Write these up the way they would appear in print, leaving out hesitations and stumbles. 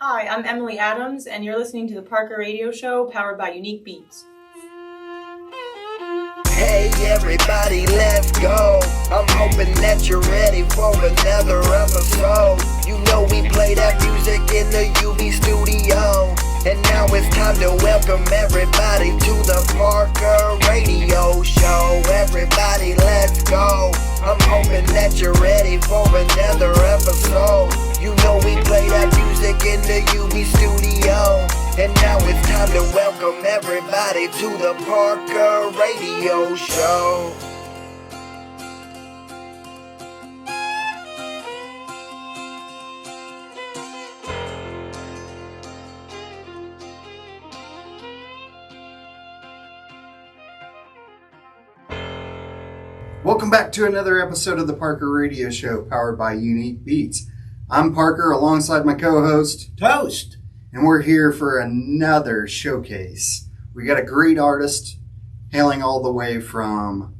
Hi, I'm Emily Adams, and you're listening to the Parker Radio Show, powered by Unique Beatz. Hey everybody, let's go. I'm hoping that you're ready for another episode. You know we play that music in the UB studio. And now it's time to welcome everybody to the Parker Radio Show. Everybody, let's go. I'm hoping that you're ready for another episode. You know we play that music in the UB studio. And now it's time to welcome everybody to the Parker Radio Show. Welcome back to another episode of the Parker Radio Show, powered by Unique Beatz. I'm Parker, alongside my co-host, Toast. and we're here for another showcase. We got a great artist hailing all the way from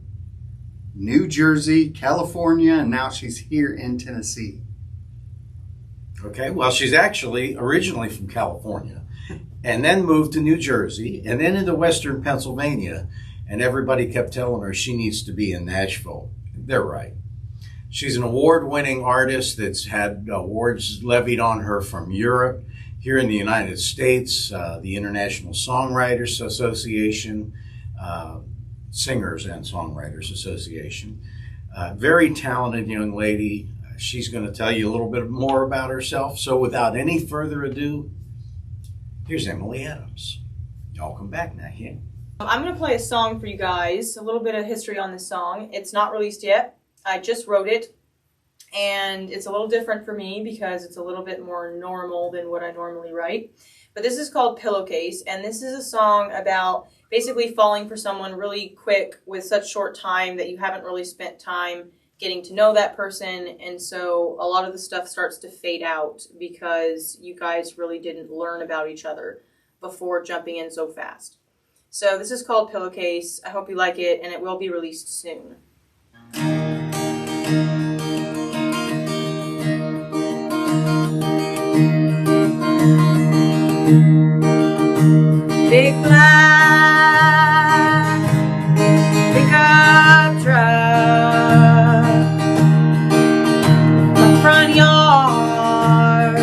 New Jersey, California, and now she's here in Tennessee. Okay, well, she's actually originally from California and then moved to New Jersey and then into Western Pennsylvania. And everybody kept telling her she needs to be in Nashville. They're right. She's an award-winning artist that's had awards levied on her from Europe, here in the United States, the International Songwriters Association, Singers and Songwriters Association. Very talented young lady. She's going to tell you a little bit more about herself. So without any further ado, here's Emily Adams. Y'all come back now, yeah? I'm going to play a song for you guys, a little bit of history on this song. It's not released yet. I just wrote it, and it's a little different for me because it's a little bit more normal than what I normally write. But this is called Pillowcase, and this is a song about basically falling for someone really quick with such short time that you haven't really spent time getting to know that person, and so a lot of the stuff starts to fade out because you guys really didn't learn about each other before jumping in so fast. So this is called Pillowcase. I hope you like it, and it will be released soon. Big black pickup truck, my front yard,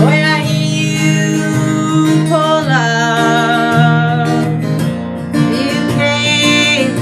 when I hear you pull up, you came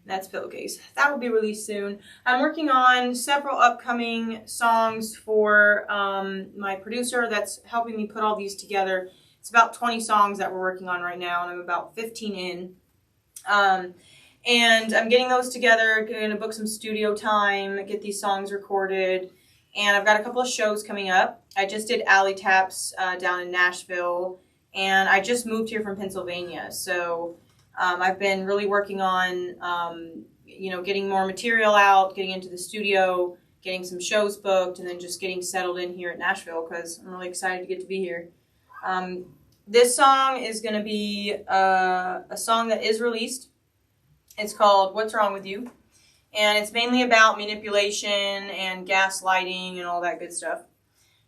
That's Pillowcase. That will be released soon. I'm working on several upcoming songs for my producer that's helping me put all these together. It's about 20 songs that we're working on right now, and I'm about 15 in. And I'm getting those together, going to book some studio time, get these songs recorded, and I've got a couple of shows coming up. I just did Alley Taps down in Nashville, and I just moved here from Pennsylvania, so I've been really working on, getting more material out, getting into the studio, getting some shows booked, and then just getting settled in here at Nashville because I'm really excited to get to be here. This song is going to be a song that is released. It's called What's Wrong With You? And it's mainly about manipulation and gaslighting and all that good stuff.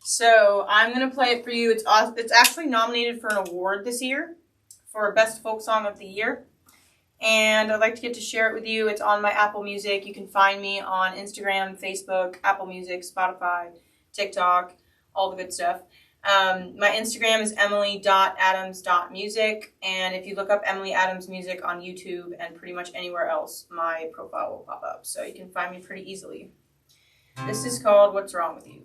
So I'm going to play it for you. It's actually nominated for an award this year for Best Folk Song of the Year. And I'd like to get to share it with you. It's on my Apple Music. You can find me on Instagram, Facebook, Apple Music, Spotify, TikTok, all the good stuff. My Instagram is emily.adams.music, and if you look up Emily Adams Music on YouTube and pretty much anywhere else, my profile will pop up, so you can find me pretty easily. This is called What's Wrong With You?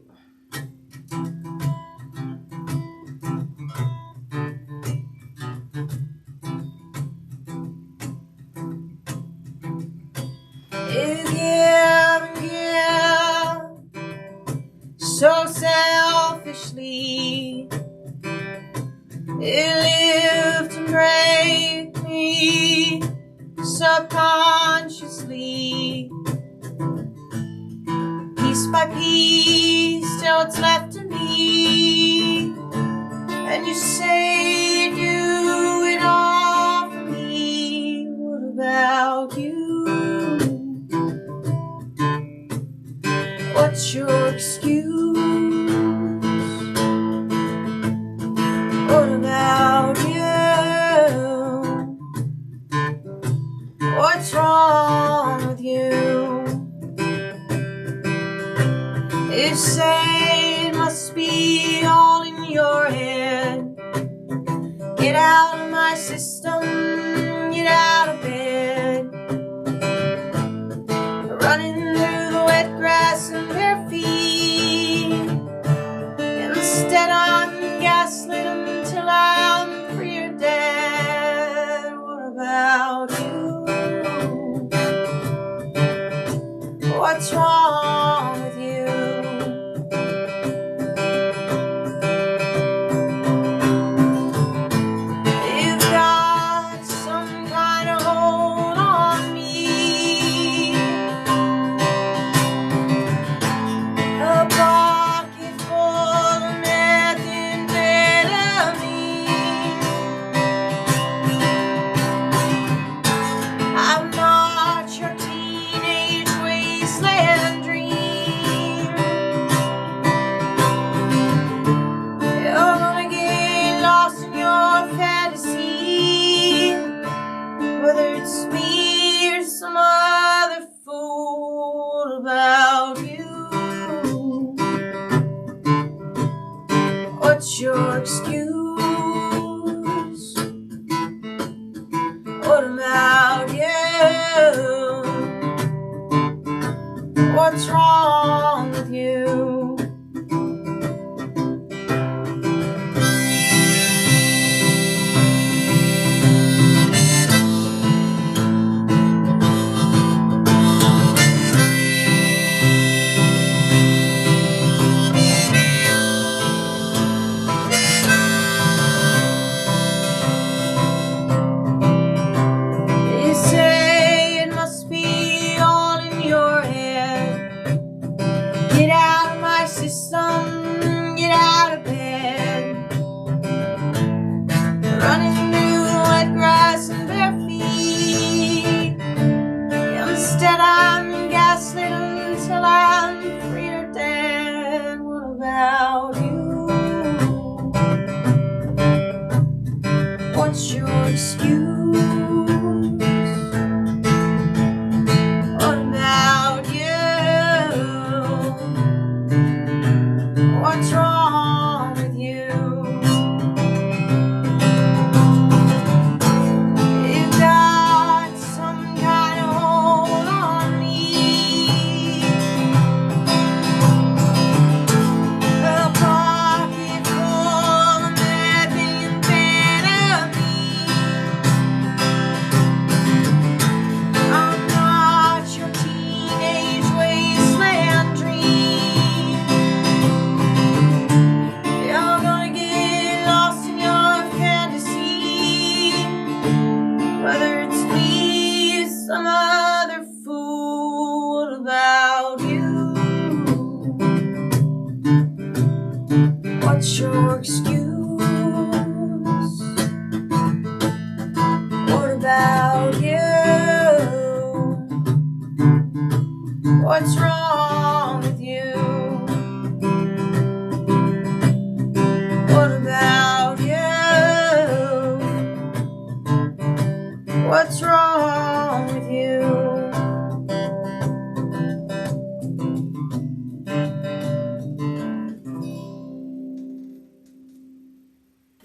So selfishly, it lived to break me subconsciously. Piece by piece, till it's left to me. And you say you do it all for me. What about you? What's your excuse? What about you? What's wrong with you? You say it must be all in your head. Get out of my system, get out of bed. Running through the wet grass and bare feet. Instead I'm gaslit until I'm free or dead. What about you? What's wrong with you? You've got some kind of hold on me. A pocket full of methamphetamine. I'm not your teenage wasteland dream. You're gonna get lost in your fantasy, whether it's me or some other fool. About you? What's your excuse? What about you? What's wrong with you?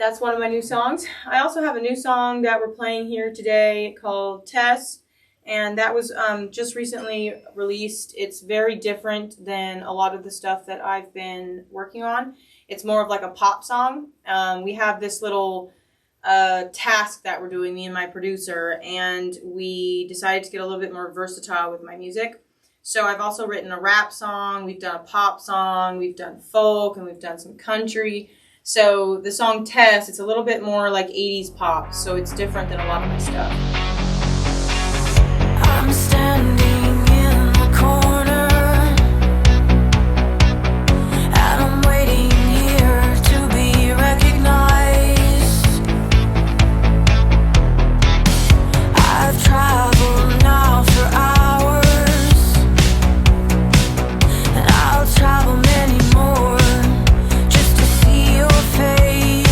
That's one of my new songs. I also have a new song that we're playing here today called Tess, and that was just recently released. It's very different than a lot of the stuff that I've been working on. It's more of like a pop song. We have this little task that we're doing, me and my producer, and we decided to get a little bit more versatile with my music. So I've also written a rap song, we've done a pop song, we've done folk, and we've done some country. So the song Tess, it's a little bit more like 80s pop, so it's different than a lot of my stuff. I'm standing in the corner, and I'm waiting here to be recognized. I've traveled now for hours, and I'll travel many more just to see your face.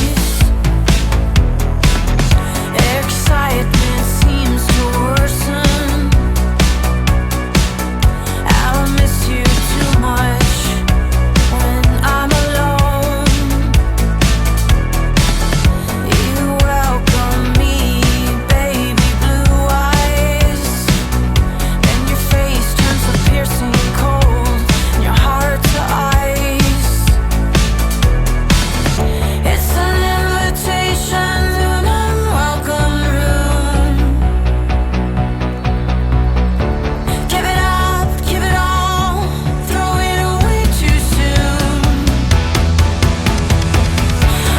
Excitement seems to worsen. I'll miss you too much when I'm alone. You welcome me, baby blue eyes. Then your face turns so piercing cold, and your heart to ice. It's an invitation to an unwelcome room. Give it up, give it all, throw it away too soon.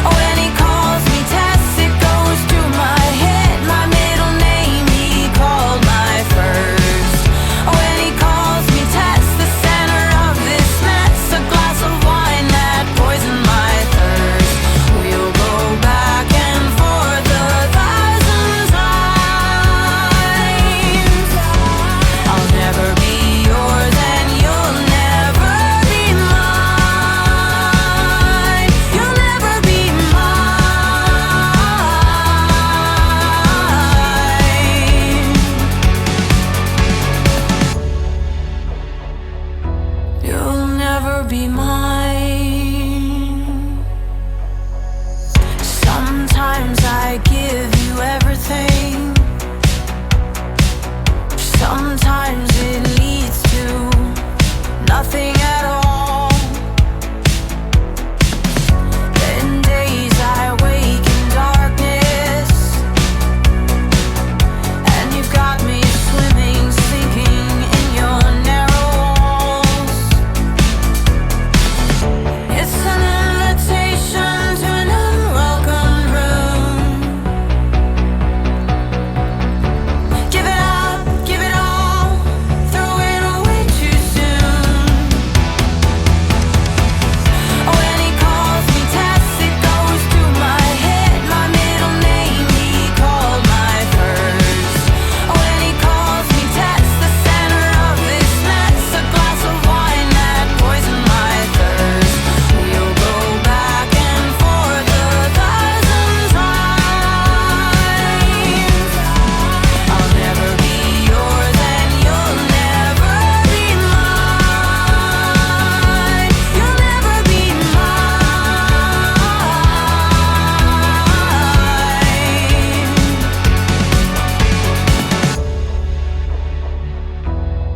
When he calls me Tess, it goes through my head. My middle name he called my first. When he calls me Tess, the center of this mess, a glass of wine that poisoned my thirst. We'll go back and forth 1,000 times. I'll never be yours and you'll never be mine. You'll never be mine. You'll never be mine. Sometimes I give you everything. Sometimes it leads to nothing at all. Then days I wake in darkness, and you've got me swimming, sinking in your narrow walls. It's an invitation to an unwelcome room. Give it up, give it all, throw it away too soon. When he calls me Tess, it goes through my head. My middle name he called my first. When he calls me Tess, the center of this mess, a glass of wine that poisoned my thirst. We'll go back and forth 1,000 times. I'll never be yours and you'll never be mine. You'll never be mine.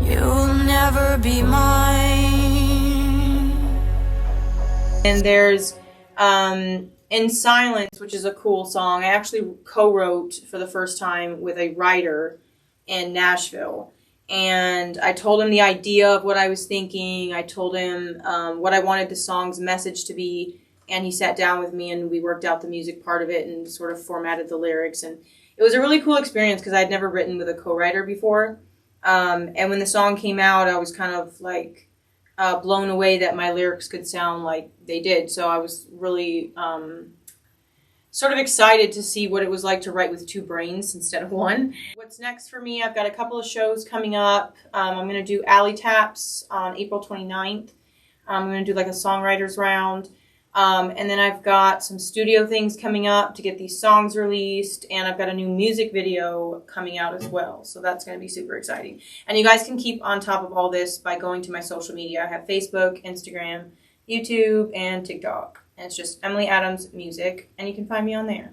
You'll never be mine. And there's In Silence, which is a cool song. I actually co-wrote for the first time with a writer in Nashville. And I told him the idea of what I was thinking. I told him what I wanted the song's message to be. And he sat down with me and we worked out the music part of it and sort of formatted the lyrics. And it was a really cool experience because I'd never written with a co-writer before. And when the song came out, I was kind of like blown away that my lyrics could sound like they did. So I was really sort of excited to see what it was like to write with two brains instead of one. What's next for me? I've got a couple of shows coming up. I'm going to do Alley Taps on April 29th. I'm going to do like a songwriters round. And then I've got some studio things coming up to get these songs released, and I've got a new music video coming out as well. So that's going to be super exciting. And you guys can keep on top of all this by going to my social media. I have Facebook, Instagram, YouTube, and TikTok. And it's just Emily Adams Music, and you can find me on there.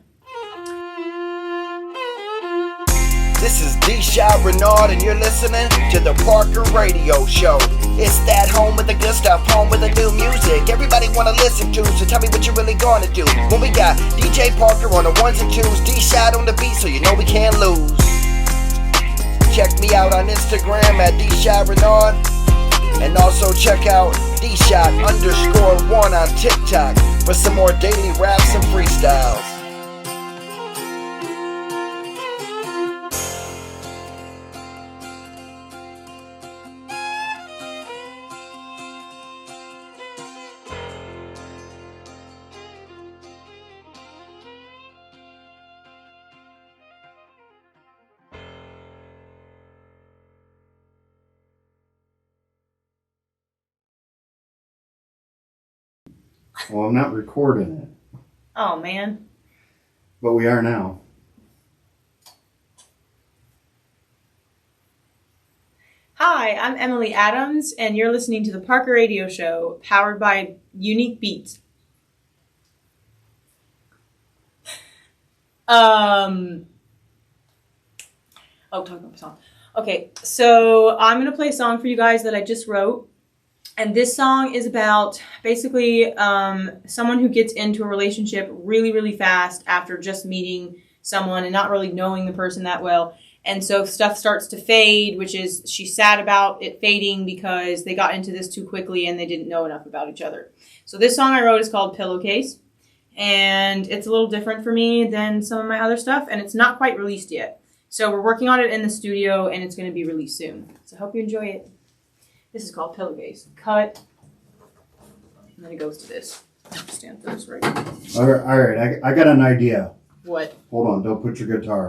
This is D-Shot Renard, and you're listening to the Parker Radio Show. It's that home with the good stuff, home with the new music everybody wanna listen to, so tell me what you really gonna do. When we got DJ Parker on the ones and twos, D-Shot on the beat, so you know we can't lose. Check me out on Instagram at D-Shot Renard, and also check out D-Shot_1 on TikTok for some more daily raps and freestyles. Well, I'm not recording it, Oh, man. but we are now. Hi, I'm Emily Adams, and you're listening to the Parker Radio Show, powered by Unique Beatz. Talking about the song. Okay, so I'm going to play a song for you guys that I just wrote. And this song is about basically someone who gets into a relationship really, really fast after just meeting someone and not really knowing the person that well. And so stuff starts to fade, which is she's sad about it fading because they got into this too quickly and they didn't know enough about each other. So this song I wrote is called Pillowcase. And it's a little different for me than some of my other stuff. And it's not quite released yet. So we're working on it in the studio and it's going to be released soon. So I hope you enjoy it. This is called Pillowcase. Cut. And then it goes to this. Stand for this right now. All right, I got an idea. What? Hold on, don't put your guitar on.